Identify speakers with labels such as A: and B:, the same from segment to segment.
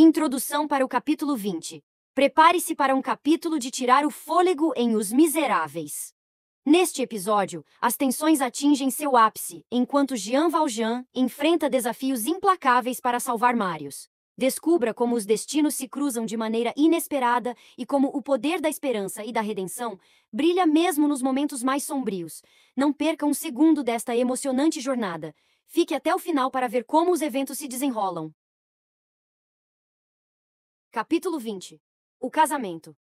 A: Introdução para o capítulo 20. Prepare-se para um capítulo de tirar o fôlego em Os Miseráveis. Neste episódio, as tensões atingem seu ápice, enquanto Jean Valjean enfrenta desafios implacáveis para salvar Marius. Descubra como os destinos se cruzam de maneira inesperada e como o poder da esperança e da redenção brilha mesmo nos momentos mais sombrios. Não perca um segundo desta emocionante jornada. Fique até o final para ver como os eventos se desenrolam. Capítulo 20. O casamento.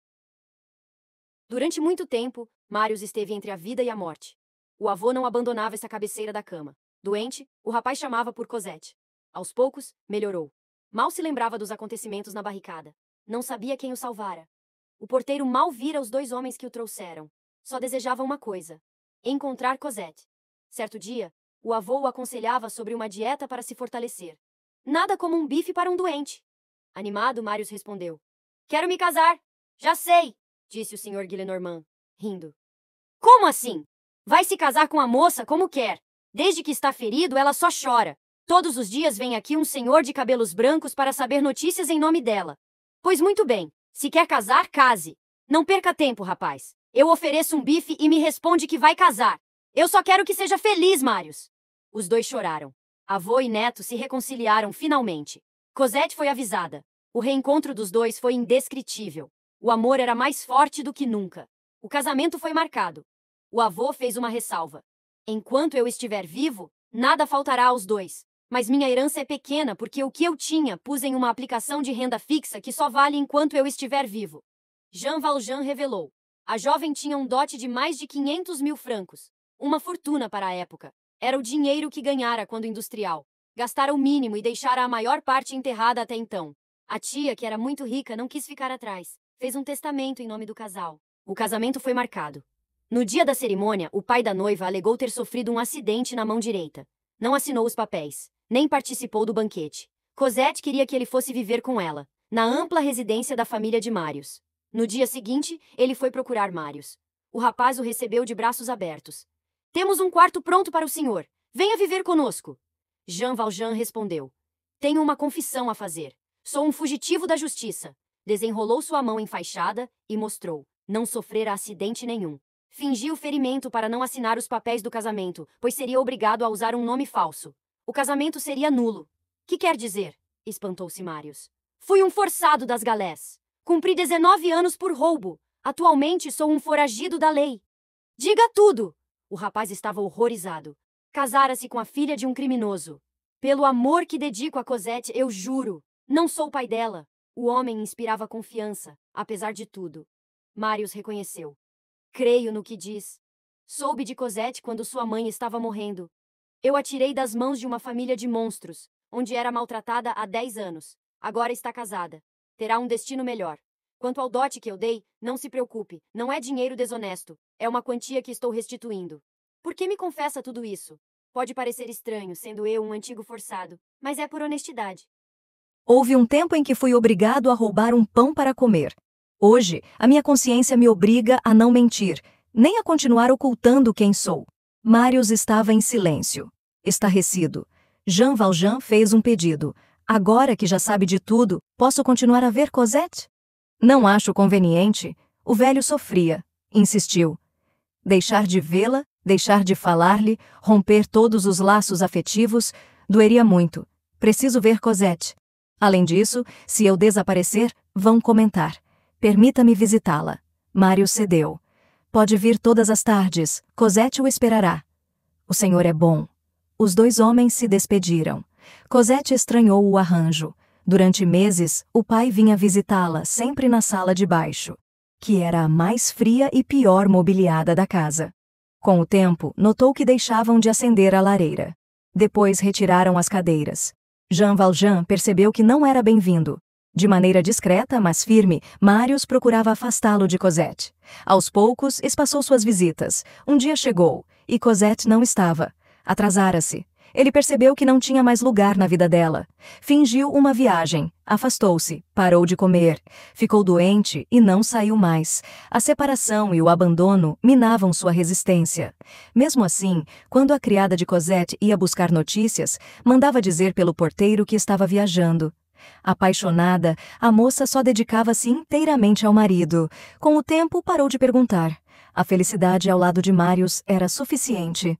A: Durante muito tempo, Marius esteve entre a vida e a morte. O avô não abandonava essa cabeceira da cama. Doente, o rapaz chamava por Cosette. Aos poucos, melhorou. Mal se lembrava dos acontecimentos na barricada. Não sabia quem o salvara. O porteiro mal vira os dois homens que o trouxeram. Só desejava uma coisa: encontrar Cosette. Certo dia, o avô o aconselhava sobre uma dieta para se fortalecer. Nada como um bife para um doente. Animado, Marius respondeu: "Quero me casar." "Já sei", disse o Sr. Gillenormand, rindo. "Como assim? Vai se casar com a moça como quer. Desde que está ferido, ela só chora. Todos os dias vem aqui um senhor de cabelos brancos para saber notícias em nome dela. Pois muito bem, se quer casar, case. Não perca tempo, rapaz. Eu ofereço um bife e me responde que vai casar. Eu só quero que seja feliz, Marius." Os dois choraram. Avô e neto se reconciliaram finalmente. Cosette foi avisada. O reencontro dos dois foi indescritível. O amor era mais forte do que nunca. O casamento foi marcado. O avô fez uma ressalva: "Enquanto eu estiver vivo, nada faltará aos dois. Mas minha herança é pequena porque o que eu tinha pus em uma aplicação de renda fixa que só vale enquanto eu estiver vivo." Jean Valjean revelou: a jovem tinha um dote de mais de 500 mil francos. Uma fortuna para a época. Era o dinheiro que ganhara quando industrial. Gastara o mínimo e deixara a maior parte enterrada até então. A tia, que era muito rica, não quis ficar atrás. Fez um testamento em nome do casal. O casamento foi marcado. No dia da cerimônia, o pai da noiva alegou ter sofrido um acidente na mão direita. Não assinou os papéis, nem participou do banquete. Cosette queria que ele fosse viver com ela, na ampla residência da família de Marius. No dia seguinte, ele foi procurar Marius. O rapaz o recebeu de braços abertos. "Temos um quarto pronto para o senhor. Venha viver conosco." Jean Valjean respondeu: "Tenho uma confissão a fazer. Sou um fugitivo da justiça." Desenrolou sua mão enfaixada e mostrou: não sofrera acidente nenhum. Fingiu ferimento para não assinar os papéis do casamento, pois seria obrigado a usar um nome falso. O casamento seria nulo. "Que quer dizer?" espantou-se Marius. "Fui um forçado das galés. Cumpri 19 anos por roubo. Atualmente sou um foragido da lei." "Diga tudo!" O rapaz estava horrorizado. Casara-se com a filha de um criminoso. "Pelo amor que dedico a Cosette, eu juro. Não sou pai dela." O homem inspirava confiança, apesar de tudo. Marius reconheceu. "Creio no que diz. Soube de Cosette quando sua mãe estava morrendo. Eu a tirei das mãos de uma família de monstros, onde era maltratada há 10 anos. Agora está casada. Terá um destino melhor. Quanto ao dote que eu dei, não se preocupe, não é dinheiro desonesto. É uma quantia que estou restituindo. Por que me confessa tudo isso? Pode parecer estranho, sendo eu um antigo forçado, mas é por honestidade."
B: Houve um tempo em que fui obrigado a roubar um pão para comer. Hoje, a minha consciência me obriga a não mentir, nem a continuar ocultando quem sou. Marius estava em silêncio, estarrecido. Jean Valjean fez um pedido. "Agora que já sabe de tudo, posso continuar a ver Cosette?" "Não acho conveniente." O velho sofria. Insistiu. Deixar de vê-la, deixar de falar-lhe, romper todos os laços afetivos, doeria muito. Preciso ver Cosette. Além disso, se eu desaparecer, vão comentar. Permita-me visitá-la. Marius cedeu. "Pode vir todas as tardes, Cosette o esperará." "O senhor é bom." Os dois homens se despediram. Cosette estranhou o arranjo. Durante meses, o pai vinha visitá-la, sempre na sala de baixo, que era a mais fria e pior mobiliada da casa. Com o tempo, notou que deixavam de acender a lareira. Depois retiraram as cadeiras. Jean Valjean percebeu que não era bem-vindo. De maneira discreta, mas firme, Marius procurava afastá-lo de Cosette. Aos poucos, espaçou suas visitas. Um dia chegou, e Cosette não estava. Atrasara-se. Ele percebeu que não tinha mais lugar na vida dela. Fingiu uma viagem, afastou-se, parou de comer, ficou doente e não saiu mais. A separação e o abandono minavam sua resistência. Mesmo assim, quando a criada de Cosette ia buscar notícias, mandava dizer pelo porteiro que estava viajando. Apaixonada, a moça só dedicava-se inteiramente ao marido. Com o tempo, parou de perguntar. A felicidade ao lado de Marius era suficiente.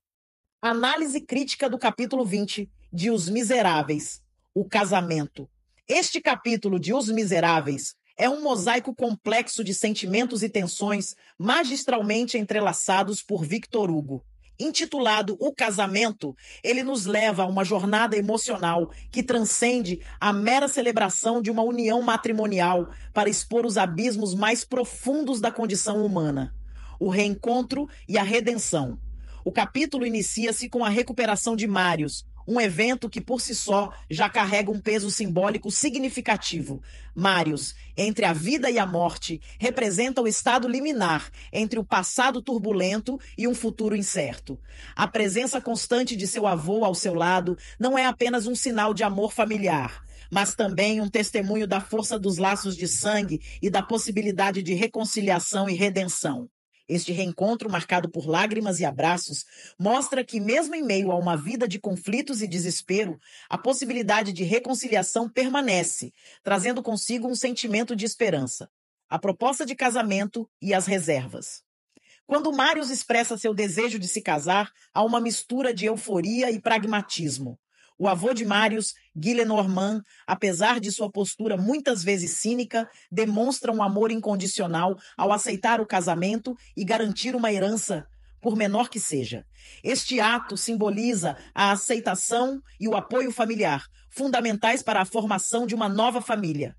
C: Análise crítica do capítulo 20 de Os Miseráveis, o casamento. Este capítulo de Os Miseráveis é um mosaico complexo de sentimentos e tensões magistralmente entrelaçados por Victor Hugo. Intitulado O Casamento, ele nos leva a uma jornada emocional que transcende a mera celebração de uma união matrimonial para expor os abismos mais profundos da condição humana, o reencontro e a redenção. O capítulo inicia-se com a recuperação de Marius, um evento que por si só já carrega um peso simbólico significativo. Marius, entre a vida e a morte, representa o estado liminar entre o passado turbulento e um futuro incerto. A presença constante de seu avô ao seu lado não é apenas um sinal de amor familiar, mas também um testemunho da força dos laços de sangue e da possibilidade de reconciliação e redenção. Este reencontro, marcado por lágrimas e abraços, mostra que, mesmo em meio a uma vida de conflitos e desespero, a possibilidade de reconciliação permanece, trazendo consigo um sentimento de esperança. A proposta de casamento e as reservas. Quando Marius expressa seu desejo de se casar, há uma mistura de euforia e pragmatismo. O avô de Marius, Guy Lenormand, apesar de sua postura muitas vezes cínica, demonstra um amor incondicional ao aceitar o casamento e garantir uma herança, por menor que seja. Este ato simboliza a aceitação e o apoio familiar, fundamentais para a formação de uma nova família.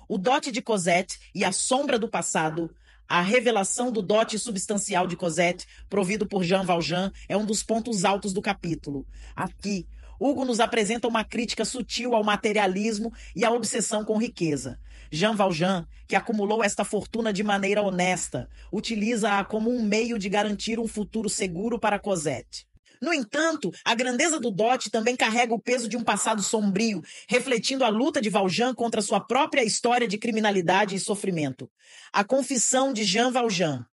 C: O dote de Cosette e a sombra do passado. A revelação do dote substancial de Cosette, provido por Jean Valjean, é um dos pontos altos do capítulo. Aqui, Hugo nos apresenta uma crítica sutil ao materialismo e à obsessão com riqueza. Jean Valjean, que acumulou esta fortuna de maneira honesta, utiliza-a como um meio de garantir um futuro seguro para Cosette. No entanto, a grandeza do dote também carrega o peso de um passado sombrio, refletindo a luta de Valjean contra sua própria história de criminalidade e sofrimento. A confissão de Jean Valjean.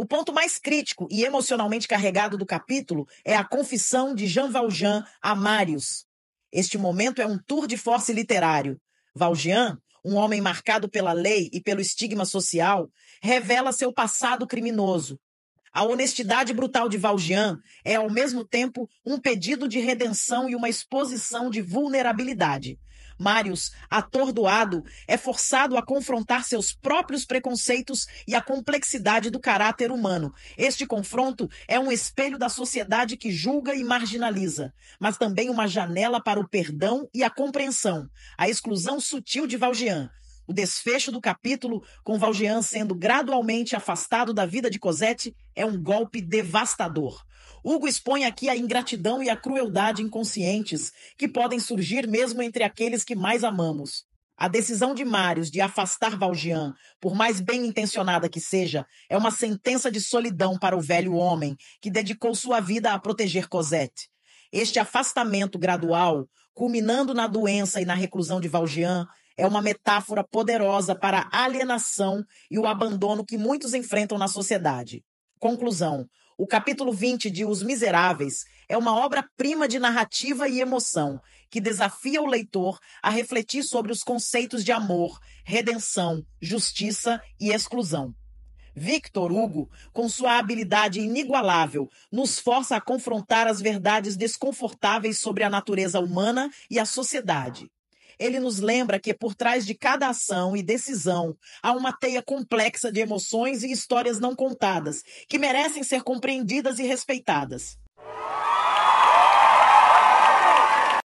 C: O ponto mais crítico e emocionalmente carregado do capítulo é a confissão de Jean Valjean a Marius. Este momento é um tour de force literário. Valjean, um homem marcado pela lei e pelo estigma social, revela seu passado criminoso. A honestidade brutal de Valjean é, ao mesmo tempo, um pedido de redenção e uma exposição de vulnerabilidade. Marius, atordoado, é forçado a confrontar seus próprios preconceitos e a complexidade do caráter humano. Este confronto é um espelho da sociedade que julga e marginaliza, mas também uma janela para o perdão e a compreensão, a exclusão sutil de Valjean. O desfecho do capítulo, com Valjean sendo gradualmente afastado da vida de Cosette, é um golpe devastador. Hugo expõe aqui a ingratidão e a crueldade inconscientes que podem surgir mesmo entre aqueles que mais amamos. A decisão de Marius de afastar Valjean, por mais bem intencionada que seja, é uma sentença de solidão para o velho homem que dedicou sua vida a proteger Cosette. Este afastamento gradual, culminando na doença e na reclusão de Valjean, é uma metáfora poderosa para a alienação e o abandono que muitos enfrentam na sociedade. Conclusão. O capítulo 20 de Os Miseráveis é uma obra-prima de narrativa e emoção que desafia o leitor a refletir sobre os conceitos de amor, redenção, justiça e exclusão. Victor Hugo, com sua habilidade inigualável, nos força a confrontar as verdades desconfortáveis sobre a natureza humana e a sociedade. Ele nos lembra que por trás de cada ação e decisão há uma teia complexa de emoções e histórias não contadas, que merecem ser compreendidas e respeitadas.